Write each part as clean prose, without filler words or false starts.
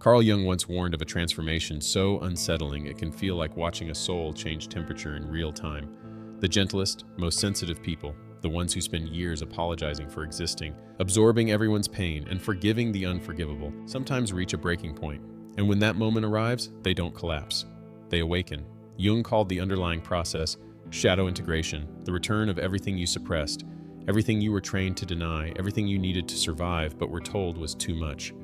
Carl Jung once warned of a transformation so unsettling it can feel like watching a soul change temperature in real time. The gentlest, most sensitive people, the ones who spend years apologizing for existing, absorbing everyone's pain, and forgiving the unforgivable, sometimes reach a breaking point. And when that moment arrives, they don't collapse. They awaken. Jung called the underlying process shadow integration, the return of everything you suppressed, everything you were trained to deny, everything you needed to survive but were told was too much.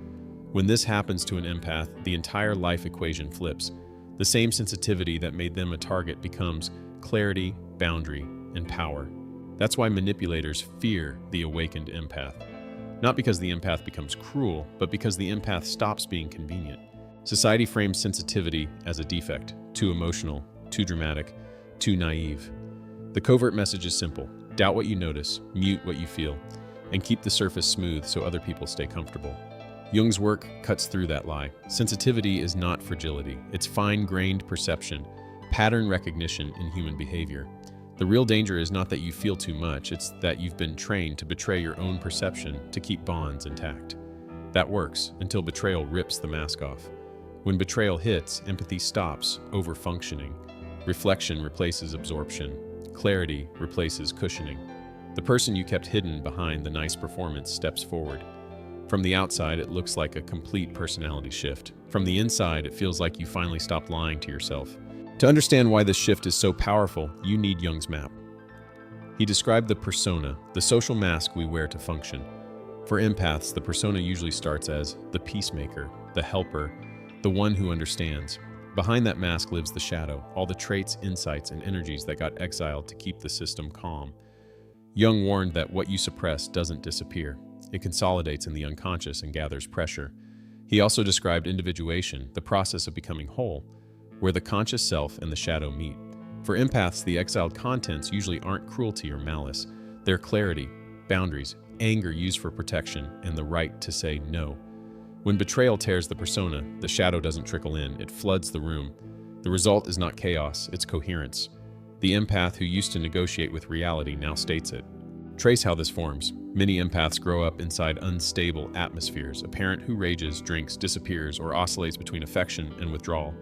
When this happens to an empath, the entire life equation flips. The same sensitivity that made them a target becomes clarity, boundary, and power. That's why manipulators fear the awakened empath. Not because the empath becomes cruel, but because the empath stops being convenient. Society frames sensitivity as a defect, too emotional, too dramatic, too naive. The covert message is simple: doubt what you notice, mute what you feel, and keep the surface smooth so other people stay comfortable. Jung's work cuts through that lie. Sensitivity is not fragility, it's fine-grained perception, pattern recognition in human behavior. The real danger is not that you feel too much, it's that you've been trained to betray your own perception to keep bonds intact. That works until betrayal rips the mask off. When betrayal hits, empathy stops over-functioning. Reflection replaces absorption. Clarity replaces cushioning. The person you kept hidden behind the nice performance steps forward. From the outside, it looks like a complete personality shift. From the inside, it feels like you finally stopped lying to yourself. To understand why this shift is so powerful, you need Jung's map. He described the persona, the social mask we wear to function. For empaths, the persona usually starts as the peacemaker, the helper, the one who understands. Behind that mask lives the shadow, all the traits, insights, and energies that got exiled to keep the system calm. Jung warned that what you suppress doesn't disappear. It consolidates in the unconscious and gathers pressure. He also described individuation, the process of becoming whole, where the conscious self and the shadow meet. For empaths, the exiled contents usually aren't cruelty or malice. They're clarity, boundaries, anger used for protection, and the right to say no. When betrayal tears the persona, the shadow doesn't trickle in, it floods the room. The result is not chaos, it's coherence. The empath who used to negotiate with reality now states it. Trace how this forms. Many empaths grow up inside unstable atmospheres, a parent who rages, drinks, disappears, or oscillates between affection and withdrawal.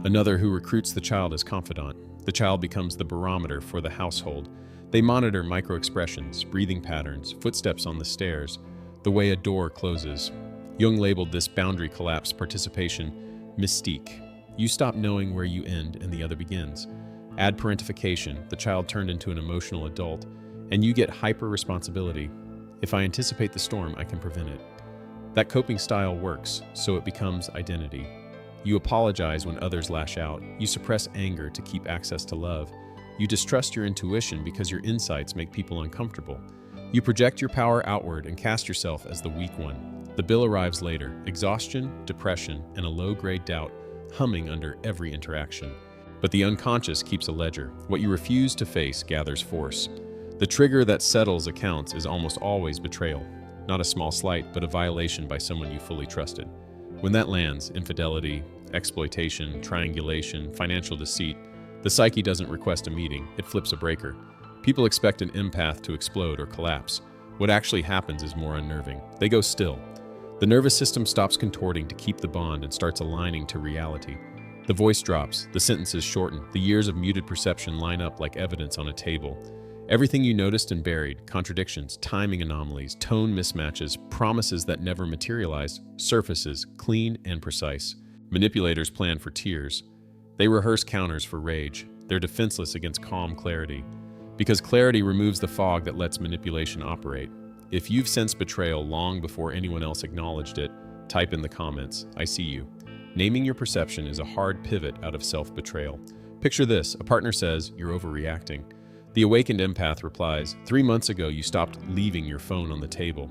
Another who recruits the child as confidant. The child becomes the barometer for the household. They monitor micro-expressions, breathing patterns, footsteps on the stairs, the way a door closes. Jung labeled this boundary collapse participation mystique. You stop knowing where you end and the other begins. Add parentification, the child turned into an emotional adult, and you get hyper-responsibility. If I anticipate the storm, I can prevent it. That coping style works, so it becomes identity. You apologize when others lash out. You suppress anger to keep access to love. You distrust your intuition because your insights make people uncomfortable. You project your power outward and cast yourself as the weak one. The bill arrives later: exhaustion, depression, and a low-grade doubt humming under every interaction. But the unconscious keeps a ledger. What you refuse to face gathers force. The trigger that settles accounts is almost always betrayal. Not a small slight, but a violation by someone you fully trusted. When that lands, infidelity, exploitation, triangulation, financial deceit, the psyche doesn't request a meeting, it flips a breaker. People expect an empath to explode or collapse. What actually happens is more unnerving. They go still. The nervous system stops contorting to keep the bond and starts aligning to reality. The voice drops, the sentences shorten, the years of muted perception line up like evidence on a table. Everything you noticed and buried, contradictions, timing anomalies, tone mismatches, promises that never materialized, surfaces, clean and precise. Manipulators plan for tears. They rehearse counters for rage. They're defenseless against calm clarity. Because clarity removes the fog that lets manipulation operate. If you've sensed betrayal long before anyone else acknowledged it, type in the comments, "I see you." Naming your perception is a hard pivot out of self-betrayal. Picture this: a partner says, "You're overreacting." The awakened empath replies, 3 months ago you stopped leaving your phone on the table.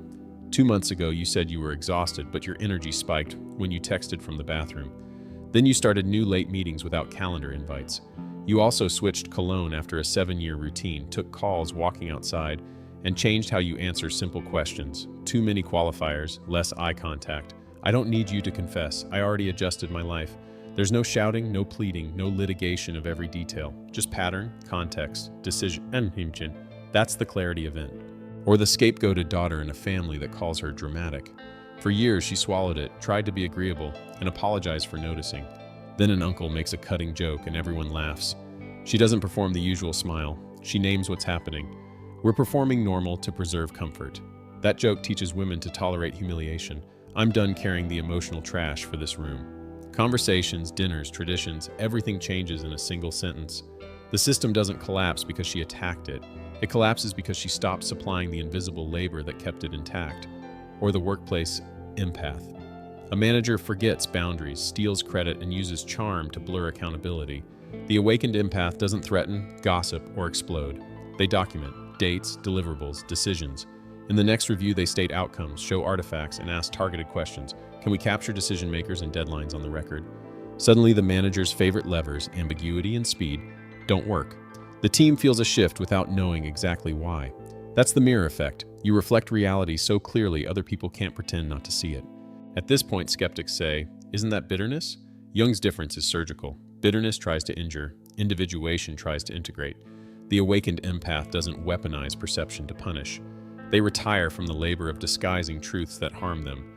2 months ago you said you were exhausted, but your energy spiked when you texted from the bathroom. Then you started new late meetings without calendar invites. You also switched cologne after a 7-year routine, took calls walking outside, and changed how you answer simple questions. Too many qualifiers, less eye contact. I don't need you to confess. I already adjusted my life. There's no shouting, no pleading, no litigation of every detail. Just pattern, context, decision, and himchin. That's the clarity event. Or the scapegoated daughter in a family that calls her dramatic. For years, she swallowed it, tried to be agreeable, and apologized for noticing. Then an uncle makes a cutting joke and everyone laughs. She doesn't perform the usual smile. She names what's happening. We're performing normal to preserve comfort. That joke teaches women to tolerate humiliation. I'm done carrying the emotional trash for this room. Conversations, dinners, traditions, everything changes in a single sentence. The system doesn't collapse because she attacked it. It collapses because she stopped supplying the invisible labor that kept it intact. Or the workplace empath. A manager forgets boundaries, steals credit, and uses charm to blur accountability. The awakened empath doesn't threaten, gossip, or explode. They document dates, deliverables, decisions. In the next review, they state outcomes, show artifacts, and ask targeted questions. Can we capture decision makers and deadlines on the record? Suddenly, the manager's favorite levers, ambiguity and speed, don't work. The team feels a shift without knowing exactly why. That's the mirror effect. You reflect reality so clearly other people can't pretend not to see it. At this point, skeptics say, isn't that bitterness? Jung's difference is surgical. Bitterness tries to injure. Individuation tries to integrate. The awakened empath doesn't weaponize perception to punish. They retire from the labor of disguising truths that harm them.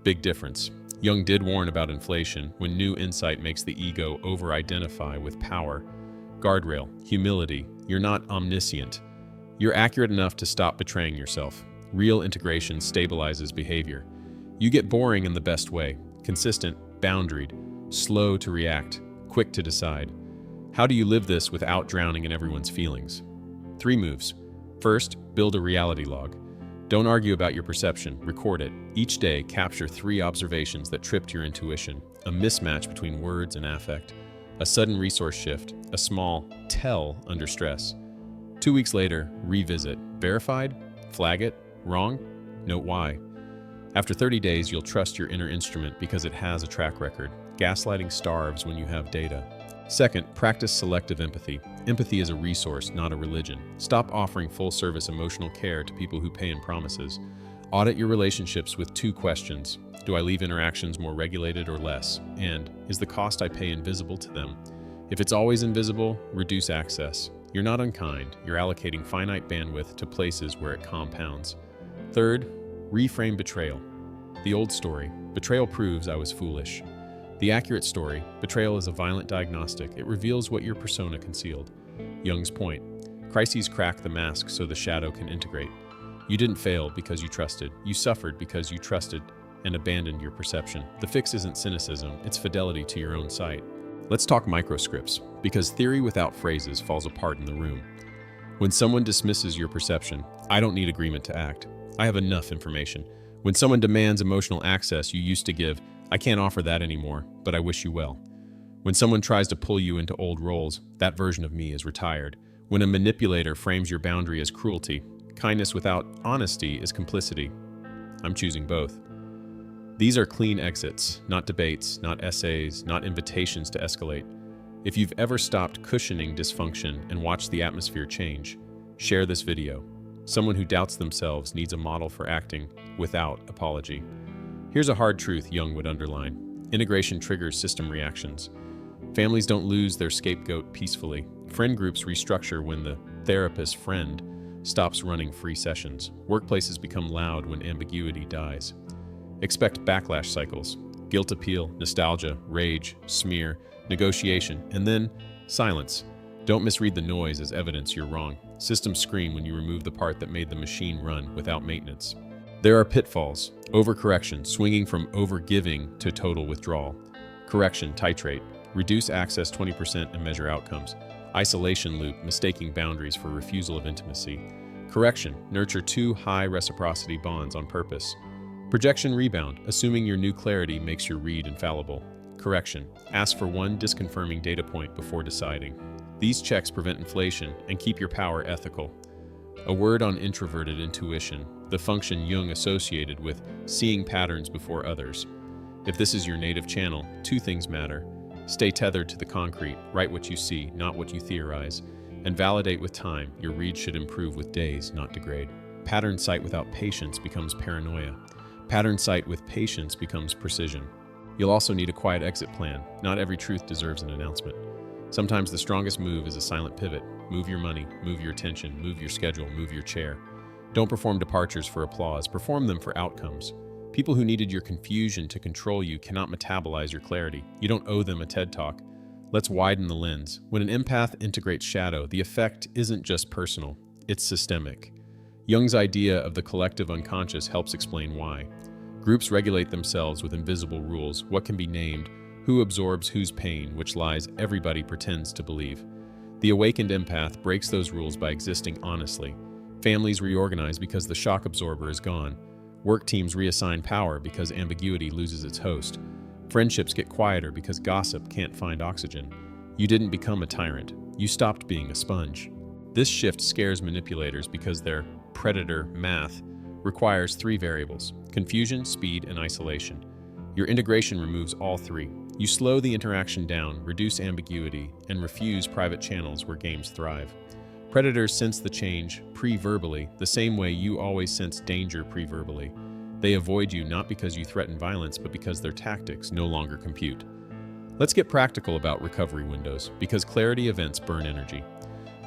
Big difference. Jung did warn about inflation when new insight makes the ego over-identify with power. Guardrail, humility. You're not omniscient. You're accurate enough to stop betraying yourself. Real integration stabilizes behavior. You get boring in the best way. Consistent, boundaried, slow to react, quick to decide. How do you live this without drowning in everyone's feelings? 3 moves. First, build a reality log. Don't argue about your perception, record it. Each day, capture 3 observations that tripped your intuition, a mismatch between words and affect, a sudden resource shift, a small tell under stress. 2 weeks later, revisit. Verified? Flag it? Wrong? Note why. After 30 days, you'll trust your inner instrument because it has a track record. Gaslighting starves when you have data. Second, practice selective empathy. Empathy is a resource, not a religion. Stop offering full-service emotional care to people who pay in promises. Audit your relationships with 2 questions. Do I leave interactions more regulated or less? And is the cost I pay invisible to them? If it's always invisible, reduce access. You're not unkind. You're allocating finite bandwidth to places where it compounds. Third, reframe betrayal. The old story. Betrayal proves I was foolish. The accurate story. Betrayal is a violent diagnostic. It reveals what your persona concealed. Jung's point. Crises crack the mask so the shadow can integrate. You didn't fail because you trusted. You suffered because you trusted and abandoned your perception. The fix isn't cynicism. It's fidelity to your own sight. Let's talk microscripts, because theory without phrases falls apart in the room. When someone dismisses your perception, I don't need agreement to act. I have enough information. When someone demands emotional access you used to give, I can't offer that anymore, but I wish you well. When someone tries to pull you into old roles, that version of me is retired. When a manipulator frames your boundary as cruelty, kindness without honesty is complicity. I'm choosing both. These are clean exits, not debates, not essays, not invitations to escalate. If you've ever stopped cushioning dysfunction and watched the atmosphere change, share this video. Someone who doubts themselves needs a model for acting without apology. Here's a hard truth Jung would underline. Integration triggers system reactions. Families don't lose their scapegoat peacefully. Friend groups restructure when the therapist friend stops running free sessions. Workplaces become loud when ambiguity dies. Expect backlash cycles. Guilt appeal, nostalgia, rage, smear, negotiation, and then silence. Don't misread the noise as evidence you're wrong. Systems scream when you remove the part that made the machine run without maintenance. There are pitfalls. Overcorrection, swinging from overgiving to total withdrawal. Correction, titrate. Reduce access 20% and measure outcomes. Isolation loop, mistaking boundaries for refusal of intimacy. Correction, nurture 2 high reciprocity bonds on purpose. Projection rebound, assuming your new clarity makes your read infallible. Correction, ask for 1 disconfirming data point before deciding. These checks prevent inflation and keep your power ethical. A word on introverted intuition, the function Jung associated with seeing patterns before others. If this is your native channel, 2 things matter. Stay tethered to the concrete, write what you see, not what you theorize, and validate with time. Your read should improve with days, not degrade. Pattern sight without patience becomes paranoia. Pattern sight with patience becomes precision. You'll also need a quiet exit plan. Not every truth deserves an announcement. Sometimes the strongest move is a silent pivot. Move your money, move your attention, move your schedule, move your chair. Don't perform departures for applause, perform them for outcomes. People who needed your confusion to control you cannot metabolize your clarity. You don't owe them a TED Talk. Let's widen the lens. When an empath integrates shadow, the effect isn't just personal, it's systemic. Jung's idea of the collective unconscious helps explain why. Groups regulate themselves with invisible rules, what can be named, who absorbs whose pain, which lies everybody pretends to believe. The awakened empath breaks those rules by existing honestly. Families reorganize because the shock absorber is gone. Work teams reassign power because ambiguity loses its host. Friendships get quieter because gossip can't find oxygen. You didn't become a tyrant. You stopped being a sponge. This shift scares manipulators because their predator math requires three variables: confusion, speed, and isolation. Your integration removes all three. You slow the interaction down, reduce ambiguity, and refuse private channels where games thrive. Predators sense the change pre-verbally, the same way you always sense danger pre-verbally. They avoid you not because you threaten violence, but because their tactics no longer compute. Let's get practical about recovery windows, because clarity events burn energy.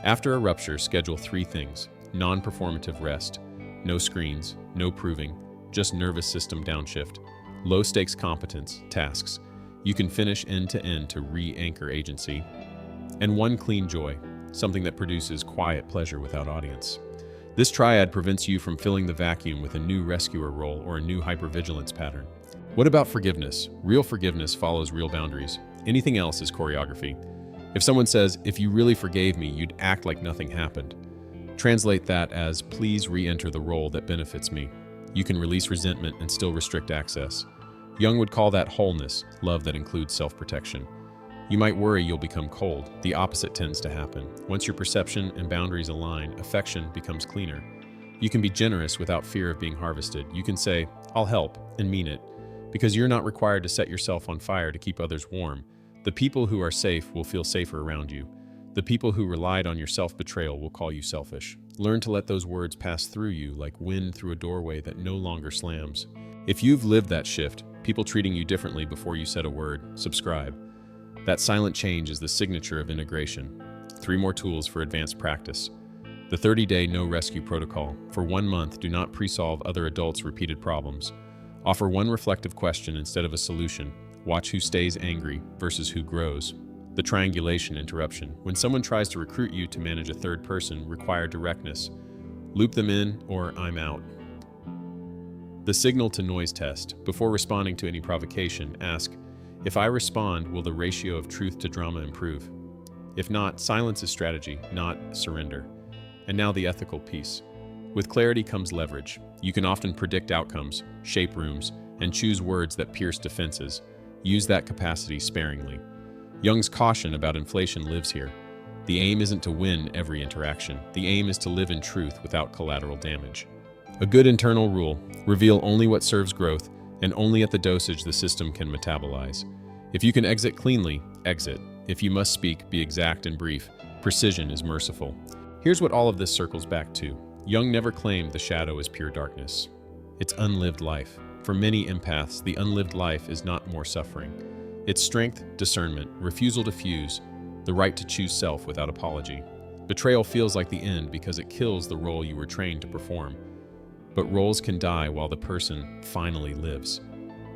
After a rupture, schedule 3 things: non-performative rest, no screens, no proving, just nervous system downshift, low-stakes competence, tasks you can finish end-to-end to re-anchor agency, and one clean joy, something that produces quiet pleasure without audience. This triad prevents you from filling the vacuum with a new rescuer role or a new hypervigilance pattern. What about forgiveness? Real forgiveness follows real boundaries. Anything else is choreography. If someone says, "If you really forgave me, you'd act like nothing happened," translate that as, "Please re-enter the role that benefits me." You can release resentment and still restrict access. Jung would call that wholeness, love that includes self-protection. You might worry you'll become cold. The opposite tends to happen. Once your perception and boundaries align, affection becomes cleaner. You can be generous without fear of being harvested. You can say, "I'll help," and mean it, because you're not required to set yourself on fire to keep others warm. The people who are safe will feel safer around you. The people who relied on your self-betrayal will call you selfish. Learn to let those words pass through you like wind through a doorway that no longer slams. If you've lived that shift, people treating you differently before you said a word, subscribe. That silent change is the signature of integration. 3 more tools for advanced practice. The 30-day no rescue protocol. For 1 month, do not pre-solve other adults' repeated problems. Offer one reflective question instead of a solution. Watch who stays angry versus who grows. The triangulation interruption. When someone tries to recruit you to manage a third person, require directness. Loop them in or I'm out. The signal to noise test. Before responding to any provocation, ask, "If I respond, will the ratio of truth to drama improve?" If not, silence is strategy, not surrender. And now the ethical piece. With clarity comes leverage. You can often predict outcomes, shape rooms, and choose words that pierce defenses. Use that capacity sparingly. Jung's caution about inflation lives here. The aim isn't to win every interaction. The aim is to live in truth without collateral damage. A good internal rule: reveal only what serves growth, and only at the dosage the system can metabolize. If you can exit cleanly, exit. If you must speak, be exact and brief. Precision is merciful. Here's what all of this circles back to. Jung never claimed the shadow is pure darkness. It's unlived life. For many empaths, the unlived life is not more suffering. It's strength, discernment, refusal to fuse, the right to choose self without apology. Betrayal feels like the end because it kills the role you were trained to perform. But roles can die while the person finally lives.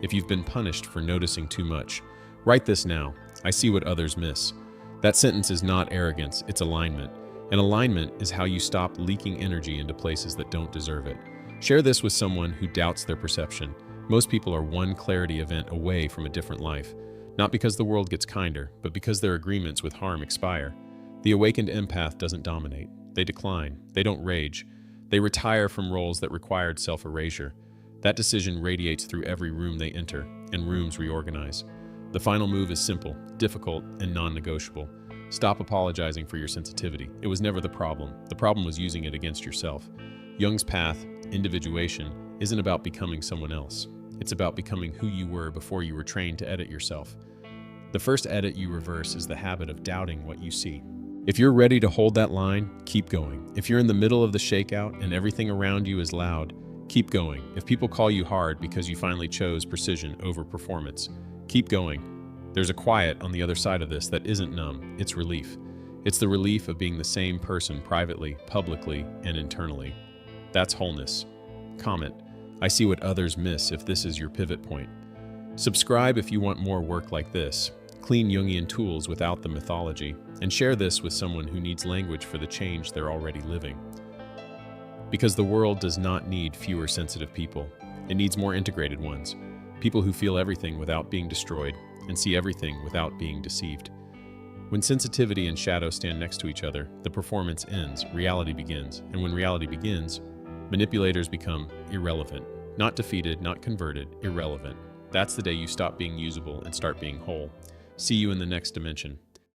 If you've been punished for noticing too much, write this now: "I see what others miss." That sentence is not arrogance, it's alignment. And alignment is how you stop leaking energy into places that don't deserve it. Share this with someone who doubts their perception. Most people are one clarity event away from a different life. Not because the world gets kinder, but because their agreements with harm expire. The awakened empath doesn't dominate. They decline. They don't rage. They retire from roles that required self-erasure. That decision radiates through every room they enter, and rooms reorganize. The final move is simple, difficult, and non-negotiable. Stop apologizing for your sensitivity. It was never the problem. The problem was using it against yourself. Jung's path, individuation, isn't about becoming someone else. It's about becoming who you were before you were trained to edit yourself. The first edit you reverse is the habit of doubting what you see. If you're ready to hold that line, keep going. If you're in the middle of the shakeout and everything around you is loud, keep going. If people call you hard because you finally chose precision over performance, keep going. There's a quiet on the other side of this that isn't numb, it's relief. It's the relief of being the same person privately, publicly, and internally. That's wholeness. Comment: I see what others miss if this is your pivot point. Subscribe if you want more work like this. Clean Jungian tools without the mythology, and share this with someone who needs language for the change they're already living. Because the world does not need fewer sensitive people. It needs more integrated ones. People who feel everything without being destroyed and see everything without being deceived. When sensitivity and shadow stand next to each other, the performance ends, reality begins. And when reality begins, manipulators become irrelevant. Not defeated, not converted, irrelevant. That's the day you stop being usable and start being whole. See you in the next dimension.